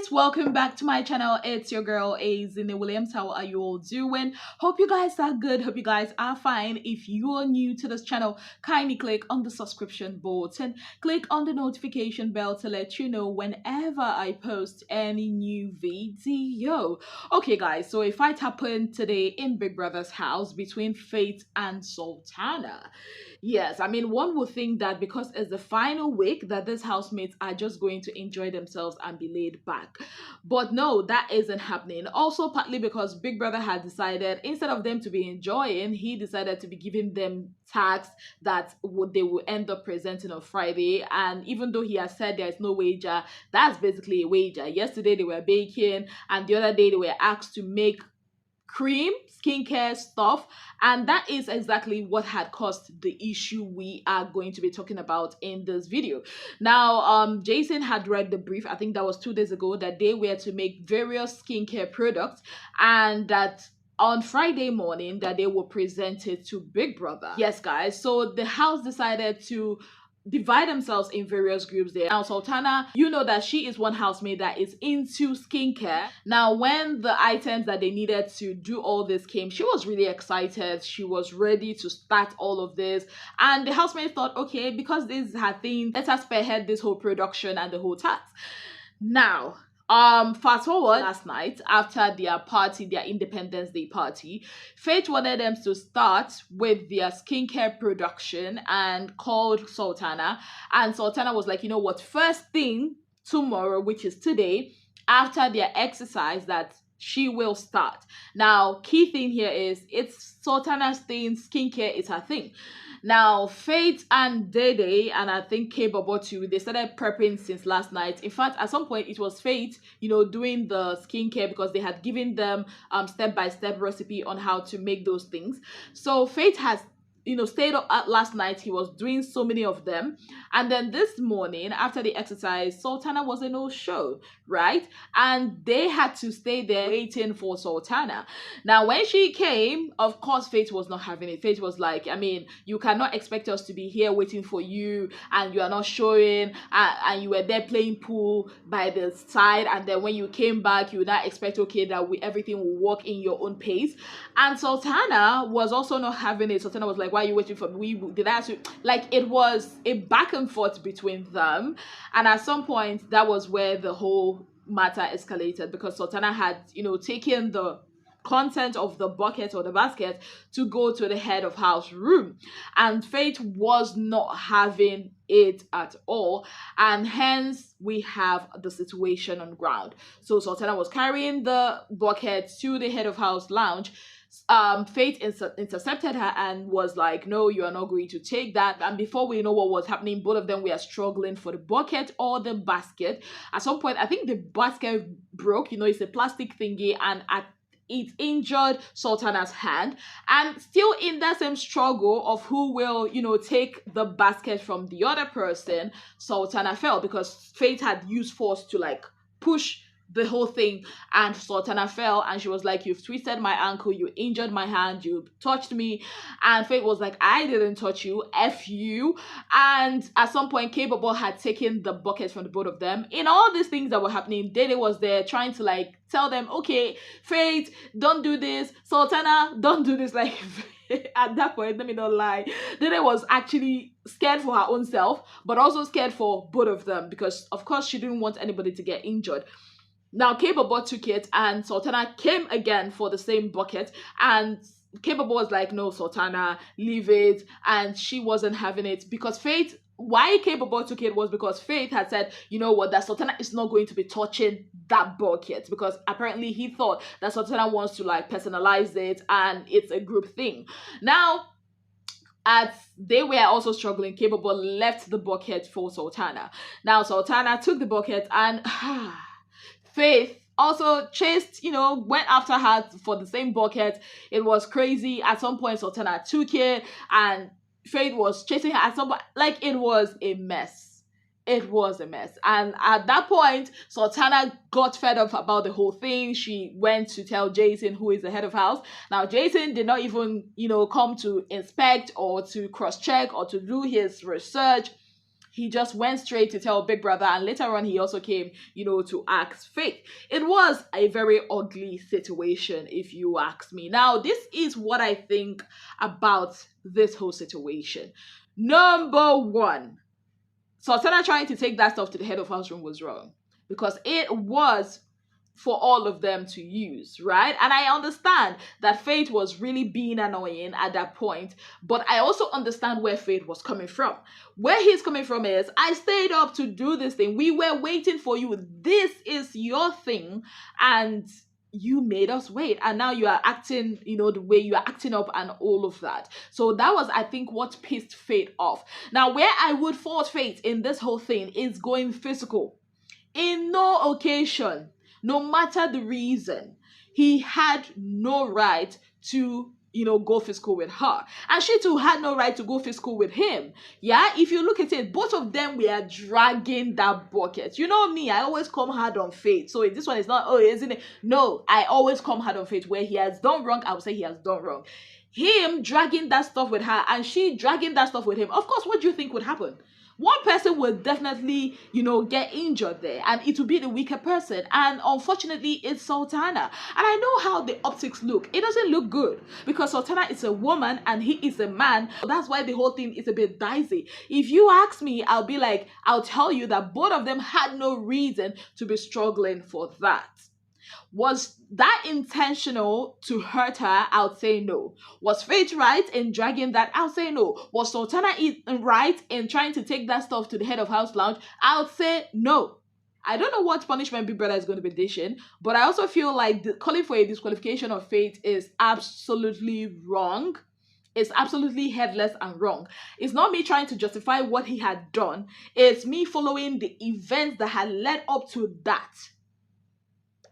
guys, welcome back to my channel. It's your girl Ezinnemwilliams. How are you all doing? Hope you guys are good. Hope you guys are fine. If you are new to this channel, kindly click on the subscription button, click on the notification bell to let you know whenever I post any new video. Okay guys, so a fight happened today in Big Brother's house between Faith and Sultana. Yes, I mean, one would think that because it's the final week that these housemates are just going to enjoy themselves and be laid back. But no, that isn't happening. Also, partly because Big Brother had decided, instead of them to be enjoying, he decided to be giving them tasks that they will end up presenting on Friday. And even though he has said there is no wager, that's basically a wager. Yesterday they were baking, and the other day they were asked to make cream, skincare stuff, and that is exactly what had caused the issue we are going to be talking about in this video. Now, Jason had read the brief, I think that was 2 days ago, that they were to make various skincare products, and that on Friday morning that they will present it to Big Brother. Yes guys, so the house decided to divide themselves in various groups there. Now Sultana, you know that she is one housemate that is into skincare. Now when the items that they needed to do all this came, she was really excited. She was ready to start all of this, and the housemates thought, okay, because this is her thing, let us spearhead this whole production and the whole task. Now fast forward last night after their party, their Independence Day party, Faith wanted them to start with their skincare production and called Sultana, and Sultana was like, you know what, first thing tomorrow, which is today, after their exercise, that she will start. Now key thing here is it's Sultana's thing, skincare is her thing. Now, Faith and Dede, and I think K-Bobo too, they started prepping since last night. In fact, at some point, it was Faith, doing the skincare because they had given them step-by-step recipe on how to make those things. So Faith has stayed up at last night. He was doing so many of them, and then this morning after the exercise, Sultana was a no-show, right? And they had to stay there waiting for Sultana. Now when she came, of course Faith was not having it. Faith was like, I mean, you cannot expect us to be here waiting for you and you are not showing, and you were there playing pool by the side, and then when you came back, you would not expect, okay, that everything will work in your own pace. And Sultana was also not having it. Sultana was like, why are you waiting for me? Did I ask you? Like, it was a back and forth between them, and at some point that was where the whole matter escalated, because Sultana had taken the content of the bucket or the basket to go to the head of house room, and Faith was not having it at all, and hence we have the situation on ground. So Sultana was carrying the bucket to the head of house lounge. Faith intercepted her and was like, no, you are not going to take that. And before we know what was happening, both of them were struggling for the bucket or the basket. At some point, I think the basket broke. It's a plastic thingy, and it injured Sultana's hand. And still in that same struggle of who will take the basket from the other person, Sultana fell because Faith had used force to like push the whole thing, and Sultana fell, and she was like, you've twisted my ankle, you injured my hand, you touched me. And Faith was like, I didn't touch you, F you. And at some point, K-Bobo had taken the bucket from the both of them. In all these things that were happening, Dede was there trying to like tell them, okay, Faith, don't do this, Sultana, don't do this. Like at that point, let me not lie, Dede was actually scared for her own self, but also scared for both of them, because of course she didn't want anybody to get injured. Now K-Bobo took it, and Sultana came again for the same bucket, and K-Bobo was like, no, Sultana, leave it. And she wasn't having it because Faith, why K-Bobo took it was because Faith had said, you know what, that Sultana is not going to be touching that bucket, because apparently he thought that Sultana wants to like personalize it and it's a group thing. Now, as they were also struggling, K-Bobo left the bucket for Sultana. Now Sultana took the bucket, and Faith also chased, went after her for the same bucket. It was crazy. At some point, Sultana took it, and Faith was chasing her at some point. Like, it was a mess. It was a mess. And at that point, Sultana got fed up about the whole thing. She went to tell Jason, who is the head of house. Now, Jason did not even, come to inspect or to cross-check or to do his research. he just went straight to tell Big Brother, and later on he also came, to ask Faith. It was a very ugly situation, if you ask me. Now, this is what I think about this whole situation. Number one, Sultana trying to take that stuff to the head of house room was wrong, because it was for all of them to use, right? And I understand that Faith was really being annoying at that point, but I also understand where Faith was coming from. Where he's coming from is, I stayed up to do this thing. We were waiting for you. This is your thing, and you made us wait, and now you are acting, the way you are acting up and all of that. So that was, I think, what pissed Faith off. Now, where I would fault Faith in this whole thing is going physical. In no occasion, no matter the reason, he had no right to, go physical with her. And she too had no right to go physical with him. Yeah, if you look at it, both of them were dragging that bucket. You know me, I always come hard on Faith. So this one is not, oh, isn't it? No, I always come hard on Faith. Where he has done wrong, I would say he has done wrong. Him dragging that stuff with her and she dragging that stuff with him. Of course, what do you think would happen? One person will definitely, get injured there, and it will be the weaker person. And unfortunately, it's Sultana. And I know how the optics look. It doesn't look good, because Sultana is a woman and he is a man. That's why the whole thing is a bit dicey. If you ask me, I'll tell you that both of them had no reason to be struggling for that. Was that intentional to hurt her? I'll say no. Was Faith right in dragging that? I'll say no. Was Sultana right in trying to take that stuff to the head of house lounge? I'll say no. I don't know what punishment Big Brother is going to be dishing, but I also feel like calling for a disqualification of Faith is absolutely wrong. It's absolutely headless and wrong. It's not me trying to justify what he had done. It's me following the events that had led up to that.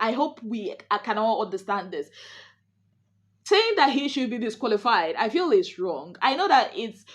I hope I can all understand this. Saying that he should be disqualified, I feel is wrong. I know that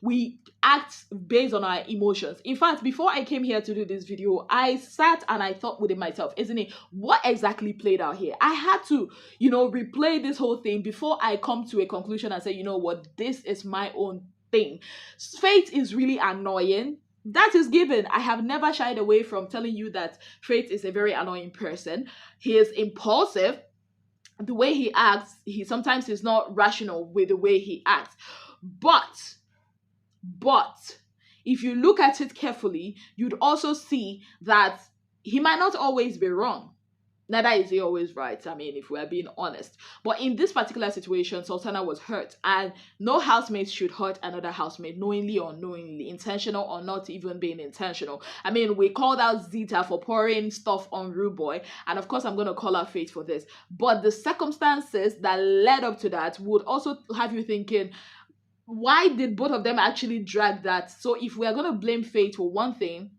we act based on our emotions. In fact, before I came here to do this video, I sat and I thought within myself, isn't it, what exactly played out here? I had to, replay this whole thing before I come to a conclusion and say, you know what, this is my own thing. Faith is really annoying. That is given. I have never shied away from telling you that Faith is a very annoying person. He is impulsive. The way he acts, he sometimes is not rational with the way he acts. But if you look at it carefully, you'd also see that he might not always be wrong. Neither is he always right, if we're being honest. But in this particular situation, Sultana was hurt, and no housemate should hurt another housemate, knowingly or unknowingly, intentional or not even being intentional. We called out Zita for pouring stuff on Rude Boy, and of course I'm going to call out Faith for this. But the circumstances that led up to that would also have you thinking, why did both of them actually drag that? So if we are going to blame Faith for one thing,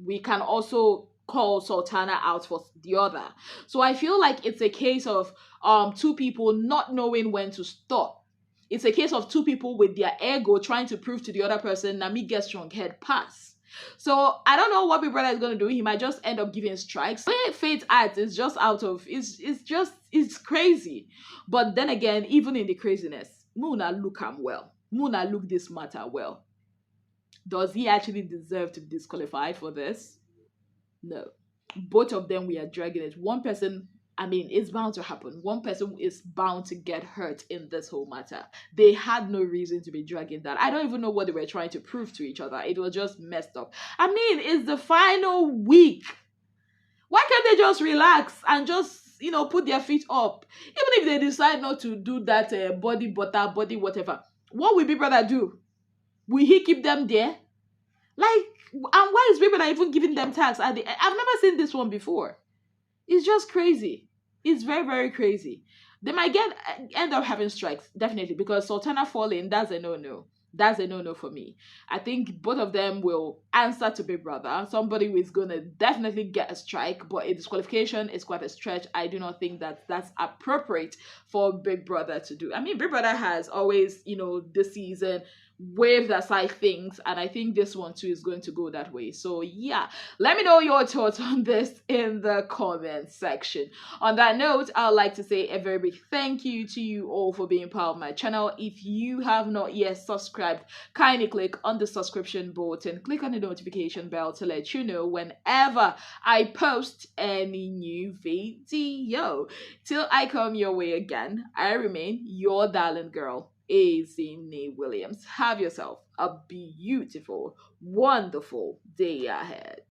we can also call Sultana out for the other. So I feel like it's a case of two people not knowing when to stop. It's a case of two people with their ego trying to prove to the other person, Nami get strong head pass. So I don't know what Big Brother is going to do. He might just end up giving strikes. The way Faith acts is just it's crazy. But then again, even in the craziness, Muna look him well. Muna look this matter well. Does he actually deserve to be disqualified for this? No. Both of them, we are dragging it. One person, it's bound to happen. One person is bound to get hurt in this whole matter. They had no reason to be dragging that. I don't even know what they were trying to prove to each other. It was just messed up. It's the final week. Why can't they just relax and just, put their feet up? Even if they decide not to do that body butter, body whatever, what will Big Brother do? Will he keep them there? And why is Big Brother even giving them tax? I've never seen this one before. It's just crazy. It's very, very crazy. They might end up having strikes, definitely, because Sultana falling, that's a no-no. That's a no-no for me. I think both of them will answer to Big Brother. Somebody is going to definitely get a strike, but a disqualification is quite a stretch. I do not think that that's appropriate for Big Brother to do. Big Brother has always, this season, waved aside things, and I think this one too is going to go that way. So yeah, let me know your thoughts on this in the comment section. On that note, I'd like to say a very big thank you to you all for being part of my channel. If you have not yet subscribed, kindly click on the subscription button, click on the notification bell to let you know whenever I post any new video. Till I come your way again, I remain your darling girl, Williams. Have yourself a beautiful, wonderful day ahead.